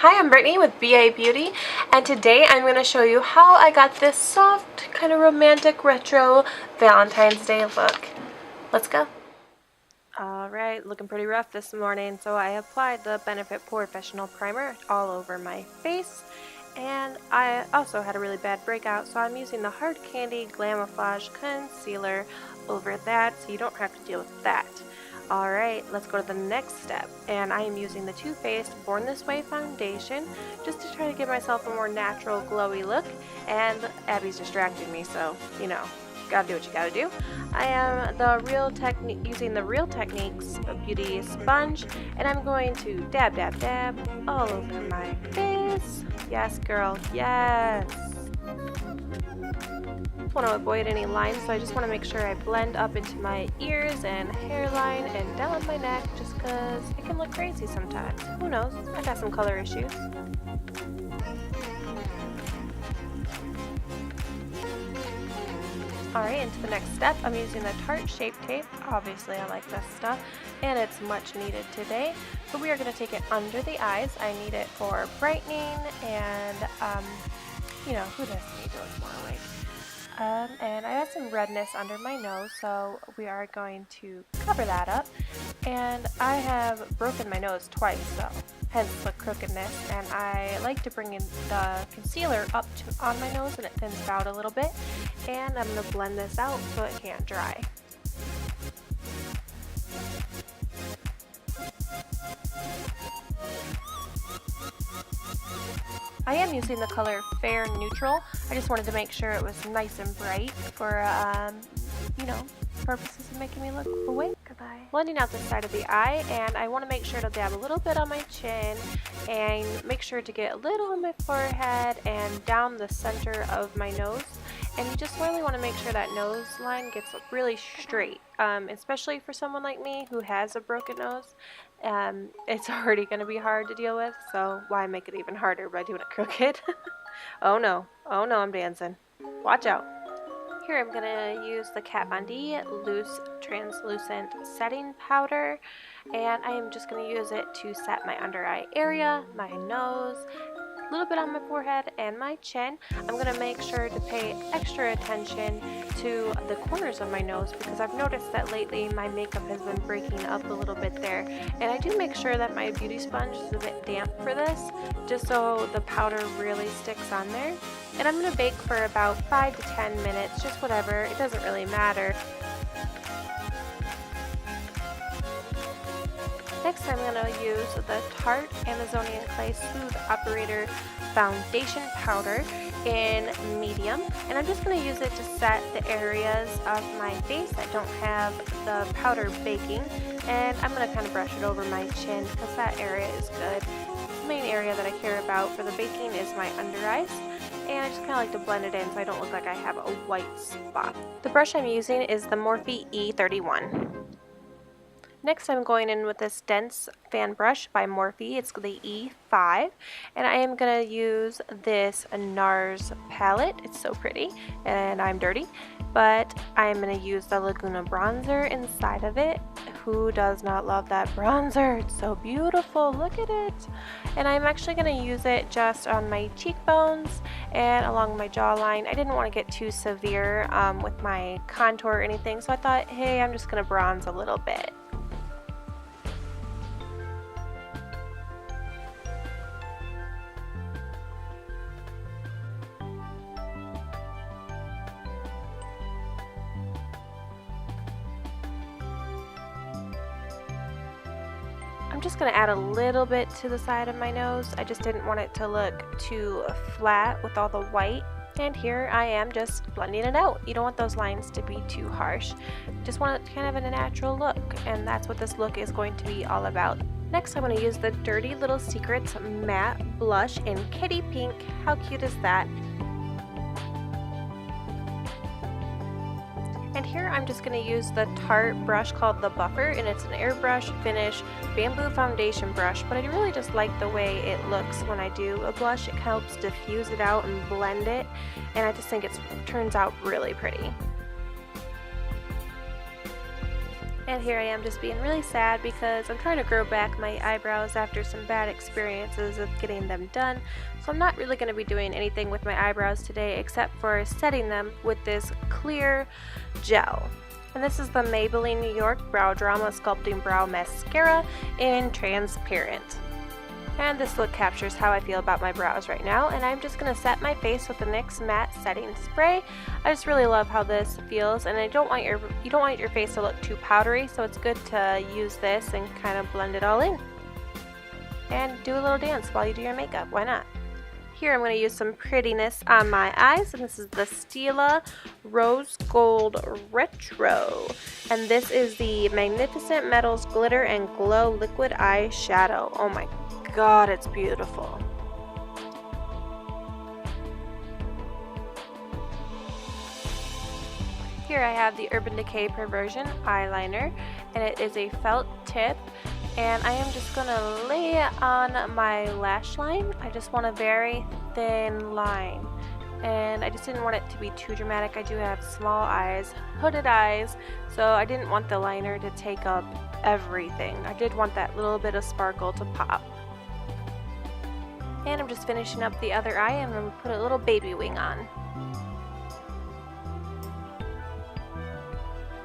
Hi, I'm Brittany with BA Beauty, and today I'm going to show you how I got this soft, kind of romantic retro Valentine's Day look. Let's go. Alright, looking pretty rough this morning, so I applied the Benefit Professional Primer all over my face, and I also had a really bad breakout, so I'm using the Hard Candy Glamouflage Concealer over that, so you don't have to deal with that. Alright, let's go to the next step, and I am using the Too Faced Born This Way foundation just to try to give myself a more natural glowy look, and Abby's distracting me, so, you know, gotta do what you gotta do. I am using the Real Techniques Beauty Sponge, and I'm going to dab, dab, dab all over my face. Yes, girl, yes. Want to avoid any lines, so I just want to make sure I blend up into my ears and hairline and down my neck, just because it can look crazy sometimes. Who knows? I got some color issues. Alright, into the next step, I'm using the Tarte Shape Tape. Obviously I like this stuff, and it's much needed today. So we are going to take it under the eyes. I need it for brightening and, you know, who doesn't need to look more awake? And I have some redness under my nose, so we are going to cover that up. And I have broken my nose twice, so hence the crookedness. And I like to bring in the concealer up on my nose, and it thins it out a little bit. And I'm going to blend this out so it can't dry. I am using the color Fair Neutral. I just wanted to make sure it was nice and bright for, you know, purposes of making me look awake. Goodbye. Blending out the side of the eye, and I want to make sure to dab a little bit on my chin and make sure to get a little on my forehead and down the center of my nose. And you just really want to make sure that nose line gets really straight, especially for someone like me who has a broken nose. It's already going to be hard to deal with, so why make it even harder by doing it crooked? Oh no, I'm dancing. Watch out. Here I'm going to use the Kat Von D Loose Translucent Setting Powder, and I am just going to use it to set my under eye area, my nose, a little bit on my forehead and my chin. I'm going to make sure to pay extra attention to the corners of my nose because I've noticed that lately my makeup has been breaking up a little bit there. And I do make sure that my beauty sponge is a bit damp for this, just so the powder really sticks on there. And I'm going to bake for about 5 to 10 minutes, just whatever, it doesn't really matter. Next I'm going to use the Tarte Amazonian Clay Smooth Operator Foundation Powder in medium, and I'm just going to use it to set the areas of my face that don't have the powder baking, and I'm going to kind of brush it over my chin because that area is good. The main area that I care about for the baking is my under eyes, and I just kind of like to blend it in so I don't look like I have a white spot. The brush I'm using is the Morphe E31. Next I'm going in with this dense fan brush by Morphe. It's the E5, and I am going to use this NARS palette. It's so pretty, and I'm dirty, but I'm going to use the Laguna bronzer inside of it. Who does not love that bronzer? It's so beautiful, look at it. And I'm actually going to use it just on my cheekbones and along my jawline. I didn't want to get too severe with my contour or anything, so I thought, hey, I'm just going to bronze a little bit. I'm just going to add a little bit to the side of my nose. I just didn't want it to look too flat with all the white. And here I am just blending it out. You don't want those lines to be too harsh. You just want it kind of in a natural look, and that's what this look is going to be all about. Next I'm going to use the Dirty Little Secrets Matte Blush in Kitty Pink. How cute is that? And here I'm just going to use the Tarte brush called the Buffer, and it's an airbrush finish bamboo foundation brush, but I really just like the way it looks when I do a blush. It helps diffuse it out and blend it, and I just think it turns out really pretty. And here I am just being really sad because I'm trying to grow back my eyebrows after some bad experiences of getting them done. So I'm not really going to be doing anything with my eyebrows today except for setting them with this clear gel. And this is the Maybelline New York Brow Drama Sculpting Brow Mascara in Transparent. And this look captures how I feel about my brows right now, and I'm just going to set my face with the NYX Matte Setting Spray. I just really love how this feels, and you don't want your face to look too powdery, so it's good to use this and kind of blend it all in. And do a little dance while you do your makeup, why not? Here I'm going to use some prettiness on my eyes, and this is the Stila Rose Gold Retro. And this is the Magnificent Metals Glitter and Glow Liquid Eyeshadow. Oh my God, it's beautiful. Here I have the Urban Decay Perversion eyeliner, and it is a felt tip, and I am just gonna lay it on my lash line. I just want a very thin line, and I just didn't want it to be too dramatic. I do have small eyes, hooded eyes, so I didn't want the liner to take up everything. I did want that little bit of sparkle to pop. And I'm just finishing up the other eye, and I'm going to put a little baby wing on.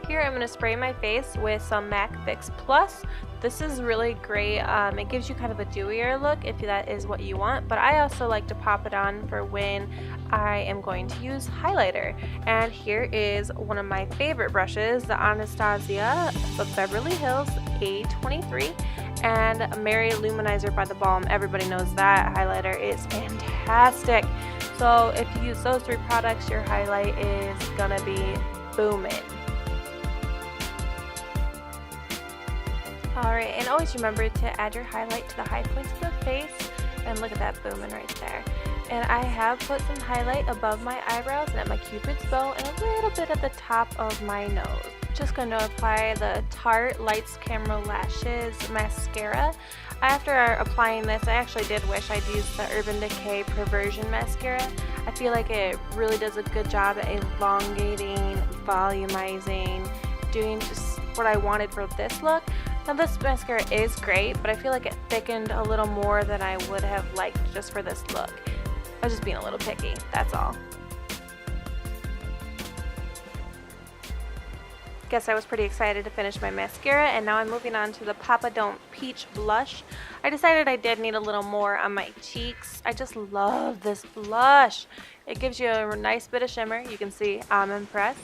Here I'm going to spray my face with some MAC Fix Plus. This is really great. It gives you kind of a dewier look if that is what you want, but I also like to pop it on for when I am going to use highlighter. And here is one of my favorite brushes, the Anastasia Beverly Hills A23. And Mary Luminizer by The Balm. Everybody knows that highlighter is fantastic. So if you use those three products, your highlight is gonna be booming. Alright, and always remember to add your highlight to the high points of the face. And look at that booming right there. And I have put some highlight above my eyebrows and at my cupid's bow and a little bit at the top of my nose. Just going to apply the Tarte Lights Camera Lashes mascara. After applying this, I actually did wish I'd used the Urban Decay Perversion mascara. I feel like it really does a good job at elongating, volumizing, doing just what I wanted for this look. Now this mascara is great, but I feel like it thickened a little more than I would have liked just for this look. I was just being a little picky, that's all. Guess I was pretty excited to finish my mascara, and now I'm moving on to the Papa Don't Peach Blush. I decided I did need a little more on my cheeks. I just love this blush. It gives you a nice bit of shimmer. You can see I'm impressed.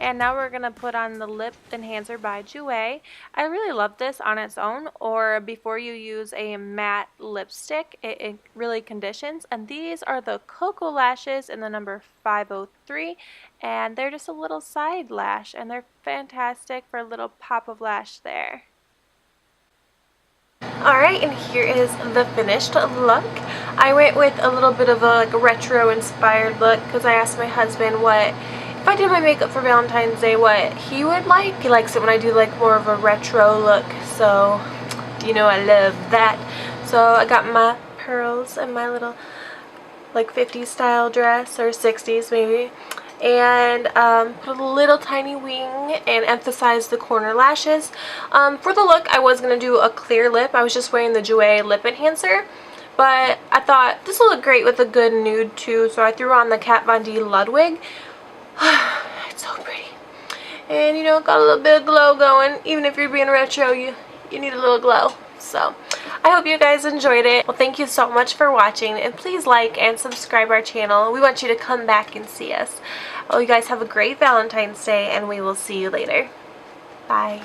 And now we're going to put on the Lip Enhancer by Jouer. I really love this on its own, or before you use a matte lipstick. It really conditions. And these are the Cocoa Lashes in the number 503. And they're just a little side lash, and they're fantastic for a little pop of lash there. Alright, and here is the finished look. I went with a little bit of a retro inspired look because I asked my husband if I did my makeup for Valentine's Day, what he would like. He likes it when I do like more of a retro look, so you know I love that. So I got my pearls and my little like 50s style dress, or 60s maybe, and put a little tiny wing and emphasize the corner lashes. For the look, I was going to do a clear lip. I was just wearing the Jouer lip enhancer, but I thought this will look great with a good nude too, so I threw on the Kat Von D Ludwig. It's so pretty, and you know, got a little bit of glow going. Even if you're being retro, you need a little glow. So I hope you guys enjoyed it. Well, thank you so much for watching, and please like and subscribe our channel. We want you to come back and see us. Well, you guys have a great Valentine's Day, and we will see you later. Bye.